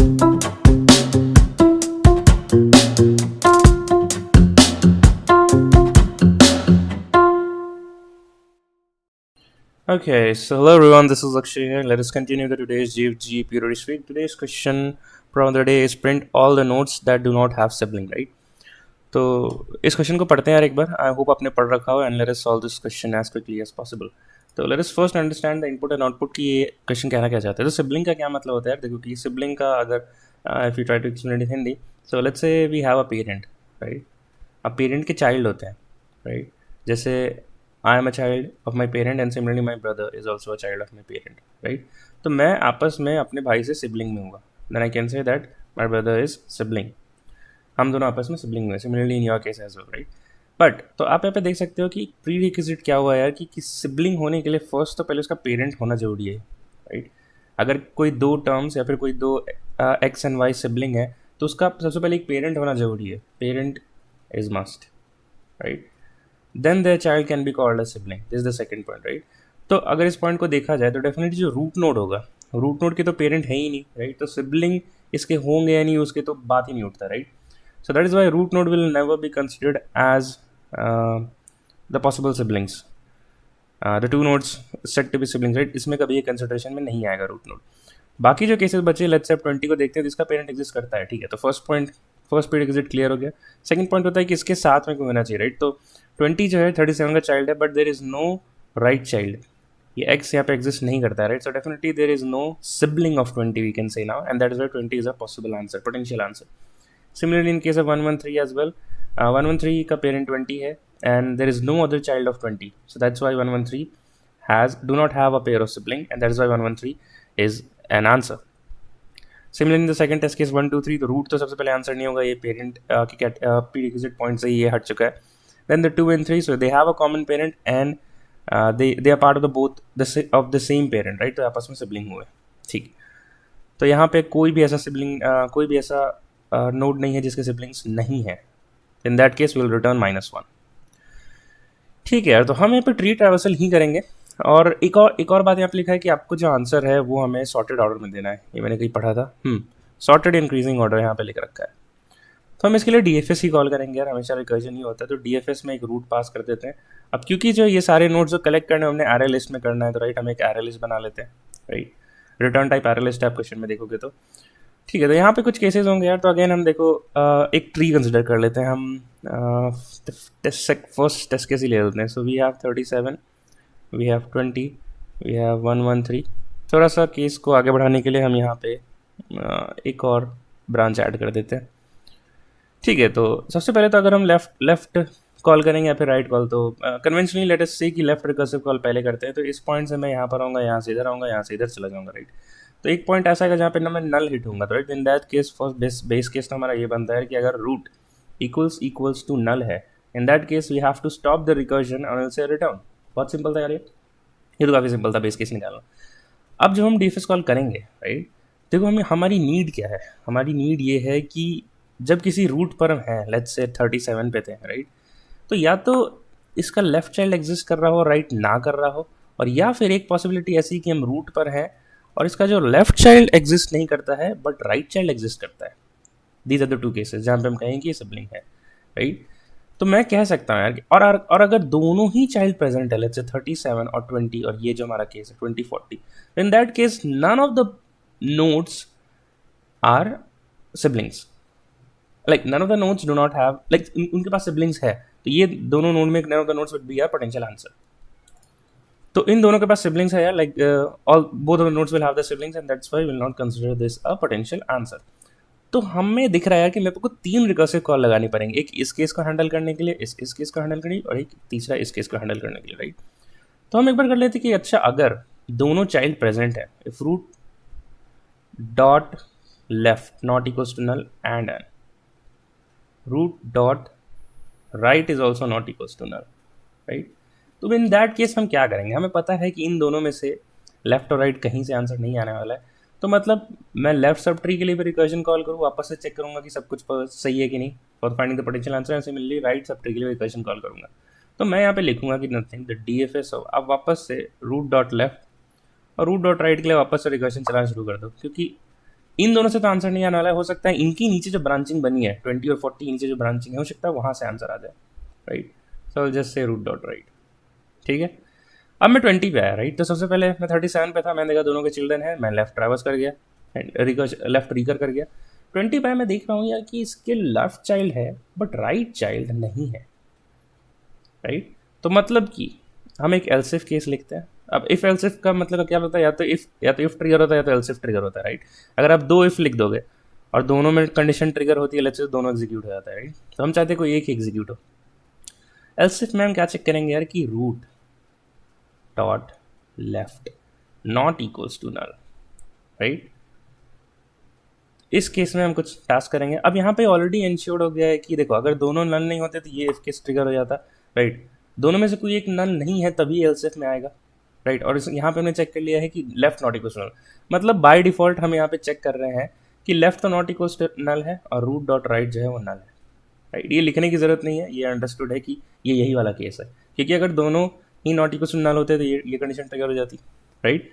Okay, so hello everyone, this is Akshay here. Let us continue the today's GFG periodic week. Today's question from the day is print all the notes that do not have sibling, right? तो इस question को पढ़ते हैं यार एक बार. I hope आपने पढ़ रखा हो and let us solve this question as quickly as possible. तो let us first understand the input and output की ये क्वेश्चन कहना क्या चाहते हैं. तो सिबलिंग का क्या मतलब होता है यार. देखो कि सिबलिंग का अगर if you try to explain in Hindi, so let's say we have a parent, right. अब पेरेंट के चाइल्ड होते हैं, राइट. जैसे I am a child of my parent and similarly my brother is also a child of my parent, right. तो मैं आपस में अपने भाई से सिबलिंग में हूँ, then I can say that my brother is sibling. हम दोनों आपस में सिबलिंग हुए, similarly in your case as well, right. But तो आप यहाँ पे देख सकते हो कि प्री रिक्विजिट क्या हुआ यार कि सिबलिंग होने के लिए फर्स्ट तो पहले उसका पेरेंट होना जरूरी है, राइट. अगर कोई दो टर्म्स या फिर कोई दो एक्स एंड वाई सिबलिंग है तो उसका सबसे पहले एक पेरेंट होना जरूरी है. Parent is must, right. Then their child can be called a sibling. This is the second point, right? तो अगर इस पॉइंट को देखा जाए तो डेफिनेटली जो रूट नोड होगा, रूट नोड के तो पेरेंट है ही नहीं, राइट. तो सिबलिंग इसके होंगे या नहीं उसके तो बात ही नहीं उठता, right. So that is why root node will never be considered as the possible siblings. The two nodes set to be siblings, right. इसमें कभी ये कंसिडरेशन में नहीं आएगा रूट नोड. बाकी जो केसेस बचे, लेट्स से 20 को देखते हैं जिसका पेरेंट एग्जिस्ट करता है, ठीक है. तो फर्स्ट पीरियड एग्जिट क्लियर हो गया. सेकंड पॉइंट होता है कि इसके साथ में कोई होना चाहिए, राइट. तो 20 जो है 37 का चाइल्ड है but there is no right child. ये एक्स यहाँ पे एग्जिस्ट नहीं करता है, right. So definitely there is no sibling of 20 we can say now and that is why 20 is a possible answer, potential answer. Similarly in case of 113 as well, 113 का parent 20 है and there is no other child of 20. So that's why 113 do not have a pair of sibling and that is why 113 is an answer. Similarly in the second test case 1 2 3, तो root तो सबसे पहले answer नहीं होगा, ये parent की prerequisite point से ये हट चुका है. Then the 2 and 3, so they have a common parent and they are part of the both of the same parent, right. तो आपस में सिबलिंग हुए, ठीक. तो यहाँ पे कोई भी ऐसा सिबलिंग कोई भी ऐसा नोड नहीं है जिसके सिबलिंग्स नहीं है. In that case will return -1, ठीक है यार. तो हम यहाँ पे ट्री ट्रैवर्सल ही करेंगे. और एक और बात यहाँ पे लिखा है कि आपको जो आंसर है वो हमें सॉर्टेड ऑर्डर में देना है. ये मैंने कहीं पढ़ा था, सॉर्टेड इंक्रीजिंग ऑर्डर यहाँ पे लिख रखा है. तो हम इसके लिए DFS ही कॉल करेंगे यार, हमेशा रिकर्जन ही होता है. तो DFS में एक रूट पास कर देते हैं. अब क्योंकि जो ये सारे नोट्स जो कलेक्ट करने हमने एरे लिस्ट में करना है, तो राइट हम एक एरे लिस्ट बना लेते हैं, right. Return type array list आप क्वेश्चन में देखोगे तो, ठीक है. तो यहाँ पे कुछ केसेस होंगे यार. तो अगेन हम देखो एक ट्री कंसिडर कर लेते हैं. हम फर्स्ट टेस्ट केस ही ले लेते हैं. So we have 37, we have 20, we have 113. थोड़ा सा केस को आगे बढ़ाने के लिए हम यहाँ पे एक और ब्रांच ऐड कर देते हैं, ठीक है. तो सबसे पहले तो अगर हम लेफ्ट कॉल करेंगे या फिर राइट कॉल, तो कन्वेंशनली लेट अस से कि लेफ्ट रिकर्सिव कॉल पहले करते हैं. तो इस पॉइंट से मैं यहाँ पर आऊँगा, यहाँ से इधर आऊँगा, यहाँ से इधर चला जाऊँगा, राइट. तो एक पॉइंट ऐसा है जहाँ पे ना मैं नल हिट होऊंगा, तो right. In that case first base case तो हमारा ये बनता है कि अगर रूट इक्वल्स टू नल है, in that case we have to stop the recursion और से रिटर्न. बहुत सिंपल था यार, ये तो काफ़ी सिंपल था बेस केस निकालना. अब जब हम DFS कॉल करेंगे, राइट, देखो हमें हमारी नीड क्या है. हमारी नीड ये है कि जब किसी रूट पर हम हैं, लेट्स से 37 पे थे, राइट, तो या तो इसका लेफ्ट चाइल्ड एग्जिस्ट कर रहा हो, राइट ना कर रहा हो, और या फिर एक पॉसिबिलिटी ऐसी कि हम रूट पर हैं और इसका जो लेफ्ट चाइल्ड एग्जिस्ट नहीं करता है बट राइट चाइल्ड एग्जिस्ट करता है. These are the two cases जहाँ पे हम कहेंगे कि ये सिबलिंग है, राइट. तो मैं कह सकता हूँ यार, और अगर दोनों ही चाइल्ड प्रेजेंट है, लेट्स से 37 और 20, और ये जो हमारा केस है 20 40, in that case none of the nodes are siblings. Like none of the nodes do not have, like उनके पास सिबलिंग्स है, तो ये दोनों नोड में none of the nodes would be our potential answer. तो इन दोनों के पास सिबलिंग्स है यार, like all both of the nodes will have the siblings and that's why will not consider this a potential answer. तो हमें दिख रहा है कि मेरे को 3 रिकर्सिव कॉल लगानी पड़ेंगे. एक इस केस को हैंडल करने के लिए, इस केस को हैंडल करने के लिए, और एक तीसरा इस केस को हैंडल करने के लिए, राइट. तो हम एक बार कर लेते कि अच्छा अगर दोनों चाइल्ड प्रेजेंट है, if root dot left not equals to null and and, root dot right is also not equals to null, right. तो इन दैट केस हम क्या करेंगे, हमें पता है कि इन दोनों में से लेफ्ट और राइट कहीं से आंसर नहीं आने वाला है. तो मतलब मैं लेफ्ट सब ट्री के लिए भी रिकर्जन कॉल करूँ, वापस से चेक करूँगा कि सब कुछ सही है कि नहीं for finding the potential answer. ऐसे मिलली राइट सब ट्री के लिए रिकर्जन कॉल करूँगा. तो मैं यहाँ पे लिखूंगा कि नथिंग द DFS हो. अब वापस से रूट डॉट लेफ्ट और रूट डॉट राइट के लिए वापस से रिकर्जन चलाना शुरू कर दो, क्योंकि इन दोनों से तो आंसर नहीं आने वाला है, हो सकता है इनकी नीचे जो ब्रांचिंग बनी है 20 और 40 नीचे जो ब्रांचिंग है हो सकता है वहाँ से आंसर आ जाए, right. So just say root dot right, ठीक है। अब मैं 20 पे आया, राइट। तो सबसे पहले मैं 37 पे था, मैंने देखा दोनों के चिल्ड्रन है, मैं लेफ्ट ट्रैवर्स कर गया, लेफ्ट रिकर कर गया। 20 पे मैं देख रहा हूँ यार कि इसके लेफ्ट चाइल्ड है बट राइट चाइल्ड नहीं है, राइट। तो मतलब कि हम एक एल्सिफ केस लिखते हैं। अब इफ एल्सिफ का मतलब क्या होता है, या तो इफ ट्रिगर होता है या तो एल्सिफ ट्रिगर होता है, राइट। अगर आप दो इफ लिख दोगे और दोनों में कंडीशन ट्रिगर होती है, लेट्स से दोनों एग्जीक्यूट हो जाता है, राइट। तो हम चाहते हैं कोई एक ही एग्जीक्यूट हो। एल्सिफ में हम क्या चेक करेंगे यार कि root dot left not equals to null, right. इस केस में हम कुछ टास्क करेंगे। अब यहाँ पे ऑलरेडी इंश्योर्ड हो गया है कि देखो अगर दोनों नल नहीं होते तो ये इफ केस ट्रिगर हो जाता, राइट। दोनों में से कोई एक नल नहीं है तभी एल्सिफ में आएगा, राइट। और यहाँ पे हमने चेक कर लिया है कि लेफ्ट नॉट इक्वल्स नल, मतलब बाय डिफॉल्ट हम यहाँ पे चेक कर रहे हैं कि लेफ्ट तो नॉट इक्वल्स नल है और रूट डॉट राइट जो है वो नल है, राइट। ये लिखने की जरूरत नहीं है, ये अंडरस्टूड है कि ये यही वाला केस है, क्योंकि अगर दोनों ही नॉट इक्वल्स नल होते तो ये कंडीशन ट्रिगर हो जाती, राइट।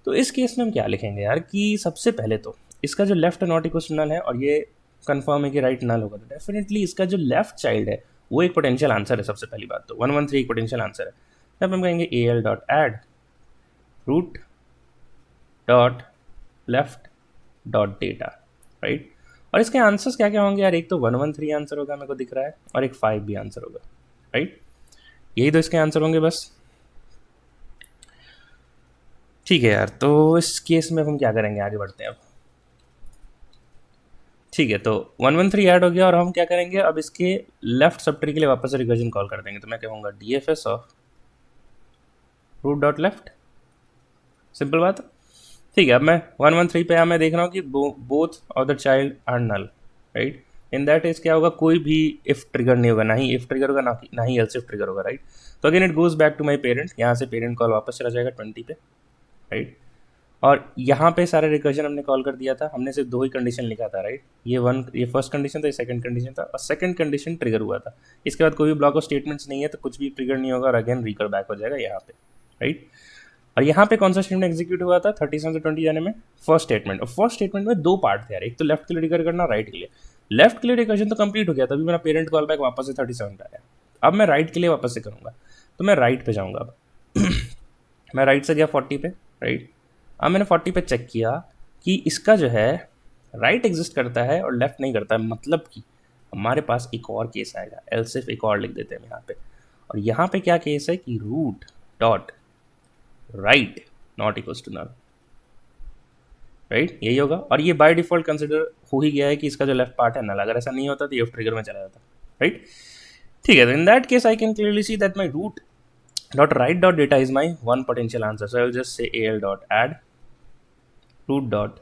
तो इस केस में हम क्या लिखेंगे यार कि सबसे पहले तो इसका जो लेफ्ट नॉट इक्वल नल है और ये कंफर्म है कि राइट नल होगा, तो डेफिनेटली इसका जो लेफ्ट चाइल्ड है वो एक पोटेंशियल आंसर है। सबसे पहली बात तो 113 एक पोटेंशियल आंसर है। तब हम कहेंगे A L dot add root dot left dot data, right. और इसके आंसर्स क्या क्या होंगे यार, एक तो 113 आंसर होगा मेरे को दिख रहा है और एक 5 भी आंसर होगा, राइट। यही तो इसके आंसर होंगे बस, ठीक है यार। तो इस केस में हम क्या करेंगे, आगे बढ़ते हैं अब, ठीक है। तो 113 ऐड हो गया और हम क्या करेंगे अब इसके लेफ्ट सब ट्री के लिए वापस से रिकर्जन कॉल कर देंगे। तो मैं कहूँगा D F S of root dot left, simple बात, ठीक है। अब मैं 113 पे मैं देख रहा हूँ कि both of the child are null, right. In that is क्या होगा, कोई भी इफ ट्रिगर नहीं होगा, ना ही इफ ट्रिगर होगा ना ही एल्स इफ ट्रिगर होगा, राइट। तो again it goes back to my parent, यहाँ से पेरेंट कॉल वापस चला जाएगा 20 पे, राइट। और यहाँ पे सारे रिकर्जन हमने कॉल कर दिया था, हमने सिर्फ दो ही कंडीशन लिखा था, राइट। ये फर्स्ट कंडीशन था, ये सेकंड कंडीशन था और सेकंड कंडीशन ट्रिगर हुआ था। इसके बाद कोई भी ब्लॉक ऑफ स्टेटमेंट्स नहीं है तो कुछ भी ट्रिगर नहीं होगा और अगेन रिकर बैक हो जाएगा यहाँ पे, राइट। और यहाँ पे कौन सा स्टेटमेंट एग्जीक्यूट हुआ था 37 से 20 जाने में, फर्स्ट स्टेटमेंट। और फर्स्ट स्टेटमेंट में दो पार्ट थे यार, एक तो लेफ्ट के लिए रिकर करना, राइट के लिए। लेफ्ट के लिए रिकर्जन तो कंप्लीट हो गया, तभी मेरा पेरेंट कॉल बैक वापस से 37 पे आया। अब मैं राइट के लिए वापस से करूँगा, तो मैं राइट पे जाऊँगा अब मैं राइट से गया 40 पे, राइट। अब मैंने 40 पे चेक किया कि इसका जो है राइट एग्जिस्ट करता है और लेफ्ट नहीं करता है, मतलब कि हमारे पास एक और केस आएगा, एल्सिफ एक और लिख देते हैं यहाँ पे। और यहाँ पे क्या केस है कि root dot right not equals to null, right, यही होगा। और ये बाय डिफॉल्ट कंसिडर हो ही गया है कि इसका जो लेफ्ट पार्ट है नल, अगर ऐसा नहीं होता तो ये ट्रिगर में चला जाता, राइट, ठीक है। तो in that case I can clearly see that my root dot right dot data is my one potential answer. So I will just say al dot add root dot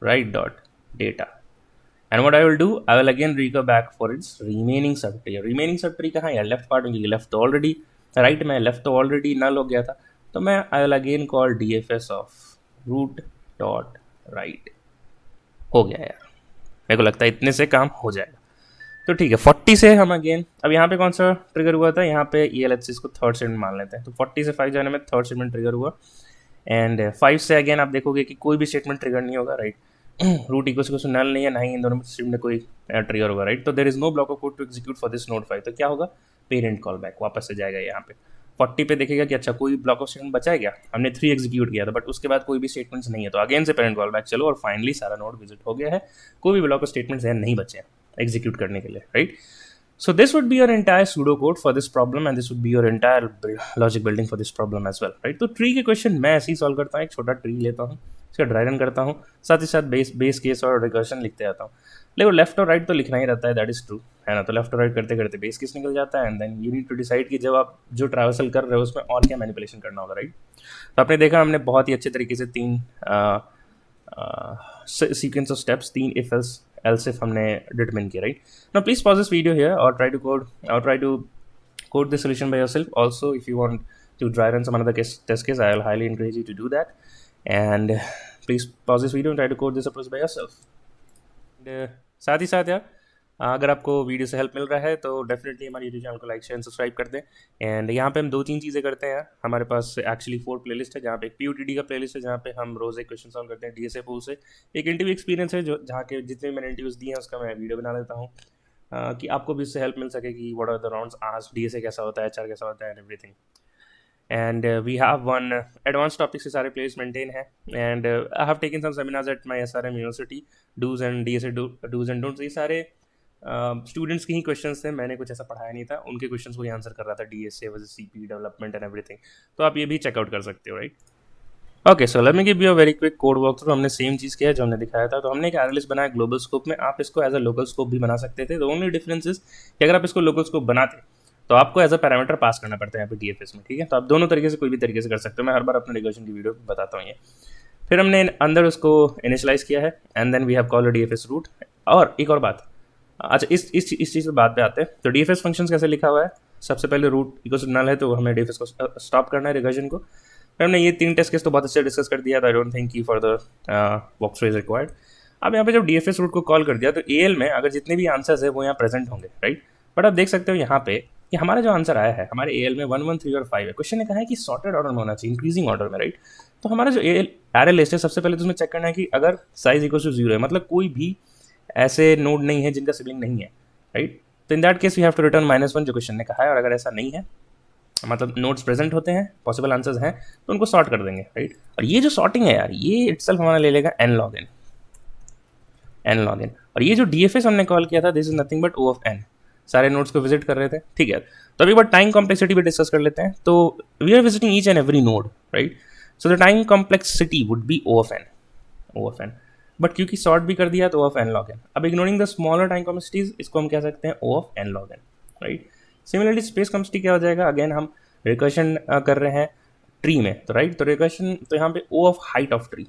right dot data, and what I will do, I will again recur back for its remaining subtree. Remaining subtree कहाँ है, left part में, left तो already right में, left तो already null हो गया था। तो मैं I will again call D F S of root dot right, हो गया यार। मेरे को लगता है इतने से काम हो जाएगा। तो ठीक है, 40 से हम अगेन, अब यहाँ पे कौन सा ट्रिगर हुआ था, यहाँ पे ये लेट्स इसको थर्ड स्टेटमेंट मान लेते हैं। तो 40 से 5 जाने में थर्ड स्टेटमेंट ट्रिगर हुआ, एंड 5 से अगेन आप देखोगे कि कोई भी स्टेटमेंट ट्रिगर नहीं होगा, राइट। रूट इक्वल्स नल नहीं है, ना ही इन दोनों स्टेटमेंट में कोई ट्रिगर होगा, राइट। तो there is no block of code to execute for this node 5। तो क्या होगा, पेरेंट कॉल बैक वापस से जाएगा यहाँ पे 40 पे, देखेगा कि अच्छा कोई ब्लॉक ऑफ स्टेटमेंट बचा है क्या, हमने 3 एग्जीक्यूट किया था बट उसके बाद कोई भी स्टेटमेंट्स नहीं है, तो अगेन से पेरेंट कॉल बैक चलो, और फाइनली सारा नोड विजिट हो गया है, कोई भी ब्लॉक ऑफ स्टेटमेंट्स नहीं बचे हैं एग्जीक्यूट करने के लिए, right. So this would be your entire pseudocode for this problem, and this would be your entire logic building for this problem as well, right? तो ट्री के क्वेश्चन मैं ऐसे ही सॉल्व करता हूँ, एक छोटा ट्री लेता हूँ, इसका ड्राई रन करता हूँ, साथ ही साथ बेस केस और रिकर्शन लिखते जाता हूँ। लेकिन लेफ्ट और राइट तो लिखना ही रहता है, दैट इज ट्रू, है ना। तो लेफ्ट और राइट करते करते बेस केस निकल जाता है, and then you need to decide कि जब आप जो ट्रैवर्सल कर रहे हो उसमें और क्या मैनिपुलेशन करना होगा, राइट। तो आपने देखा हमने बहुत ही अच्छे तरीके से 3 sequence of steps, 3 if else if हमने determine किया, right? Now please pause this video here or try to code the solution by yourself. Also, if you want to try run some another test case, I will highly encourage you to do that. And please pause this video and try to code this approach by yourself. And, साथ ही साथ यार अगर आपको video से help मिल रहा है तो definitely हमारे यूट्यूब चैनल को लाइक शेयर एंड सब्सक्राइब कर दें। एंड यहाँ पे हम 2-3 चीज़ें करते हैं। हमारे पास एक्चुअली 4 प्लेलिस्ट है, जहाँ पे एक PUTD का प्लेलिस्ट है, जहाँ पे हम रोज़ एक क्वेश्चन सॉल्व करते हैं DSA पूल से। एक इंटरव्यू एक्सपीरियंस है जो जहाँ के जितने भी मैंने इंटरव्यूज़ दिए हैं उसका मैं वीडियो बना देता हूँ, कि आपको भी इससे हेल्प मिल सके कि व्हाट आर द राउंड्स आज DSA कैसा होता है, HR कैसा होता है and everything. And we have one advanced topics से सारे प्लेलिस्ट मेंटेन है। And I have taken some seminars at my SRM university, do's and DSA do's and don'ts. ये सारे स्टूडेंट्स के ही क्वेश्चंस थे, मैंने कुछ ऐसा पढ़ाया नहीं था, उनके क्वेश्चंस को ही आंसर कर रहा था, DSA versus CP development and everything. तो आप ये भी चेकआउट कर सकते हो, right. Okay, so let me give you a very quick code walk through. हमने सेम चीज़ किया है जो हमने दिखाया था। तो हमने एक एनालिस्ट बनाया ग्लोबल स्कोप में, आप इसको एज अ लोकल स्कोप भी बना सकते थे। द ओनली डिफरेंस इज कि अगर आप इसको लोकल स्कोप बनाते तो आपको एज अ पैरामीटर पास करना पड़ता है यहाँ पे DFS में, ठीक है। तो आप दोनों तरीके से कोई भी तरीके से कर सकते हो, मैं हर बार अपने रिकर्जन की वीडियो बताता हूँ ये। फिर हमने अंदर उसको इनिशियलाइज किया है and then we have called DFS root. और एक और बात, अच्छा इस चीज़ पे बात पे आते हैं। तो DFS फंक्शंस कैसे लिखा हुआ है, सबसे पहले रूट इक्वल्स टू नल है तो हमें DFS को स्टॉप करना है रिकर्जन को। फिर हमने ये 3 टेस्ट केस तो बहुत अच्छे डिस्कस कर दिया था, आई डोंट थिंक की further walk through is required. अब यहाँ पे जब DFS रूट को कॉल कर दिया तो AL में अगर जितने भी आंसर्स है वो यहाँ प्रेजेंट होंगे, राइट। बट आप देख सकते हो यहाँ पे कि हमारा जो आंसर आया है हमारे AL में 1, 1, 3 और 5 है। क्वेश्चन ने कहा है कि सॉर्टेड ऑर्डर में होना चाहिए, इंक्रीजिंग ऑर्डर में, राइट। तो हमारा जो एरे लिस्ट है सबसे पहले तो उसमें चेक करना है कि अगर साइज इक्वल टू 0 है, मतलब कोई भी ऐसे नोड नहीं है जिनका सिबलिंग नहीं है, राइट। तो in that case we have to return -1 जो क्वेश्चन ने कहा है। और अगर ऐसा नहीं है, मतलब नोड्स प्रेजेंट होते हैं, पॉसिबल आंसर्स हैं, तो उनको सॉर्ट कर देंगे, राइट। और ये जो सॉर्टिंग है यार, ये इटसेल्फ हमारा ले लेगा n log n। और ये जो DFS हमने कॉल किया था, this is nothing but O of n। सारे नोड्स को विजिट कर रहे थे, ठीक है। तो अभी बार टाइम कॉम्प्लेक्सिटी भी डिस्कस कर लेते हैं। तो we are visiting each and every node, right. So the time complexity would be O of n। But क्योंकि सॉर्ट भी कर दिया तो O of n log n। अब ignoring the smaller time complexities, इसको हम कह सकते हैं O of n log n, right. Similarly space complexity क्या हो जाएगा, अगेन हम रिकर्शन कर रहे हैं ट्री में, तो राइट। तो रिकर्शन तो यहाँ पे O of height of tree,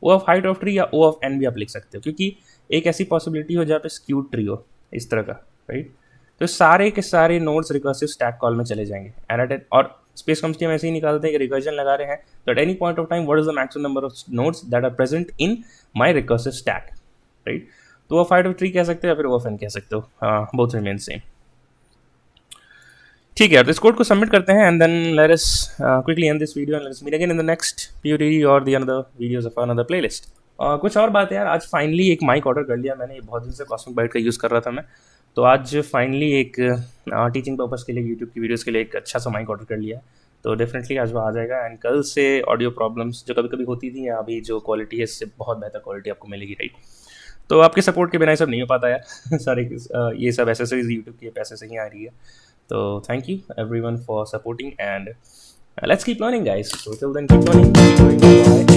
O of height of tree या O of n भी आप लिख सकते हो, क्योंकि एक ऐसी पॉसिबिलिटी हो जहाँ पे स्क्यूड ट्री हो इस तरह का, राइट। तो सारे के सारे नोड्स रिकर्सिव स्टैक कॉल में चले जाएंगे एंड और स्पेस कॉम्प्लेक्सिटी हम ऐसे ही निकालते हैं कि रिकर्जन लगा रहे हैं तो at any point of time what is the maximum number of nodes that are present in my recursive stack, right. तो O of height of tree कह सकते हो या फिर O of n कह सकते हो, बोथ रिमेन सेम, ठीक है। तो इस कोड को सबमिट करते हैं and then let us quickly and this video and let's meet again in the next PUTD और the another videos of another playlist. कुछ और बात है यार, आज फाइनली एक माइक ऑर्डर कर लिया मैंने। बहुत दिन से कॉस्मिक बाइट का यूज़ कर रहा था मैं, तो आज फाइनली एक टीचिंग पर्पज़ के लिए, यूट्यूब की वीडियोज़ के लिए एक अच्छा सा माइक ऑर्डर कर लिया है। तो डेफिनेटली आज वो आ जाएगा एंड कल से ऑडियो प्रॉब्लम्स जो कभी कभी होती थी, अभी जो क्वालिटी है इससे बहुत बेहतर क्वालिटी आपको मिलेगी, राइट। तो आपके सपोर्ट के बिना ये सब नहीं हो पाता यार सारे ये सब एसेसरीज यूट्यूब के पैसे से ही आ रही है। So thank you everyone for supporting and let's keep learning guys. So till then keep learning, keep going, bye.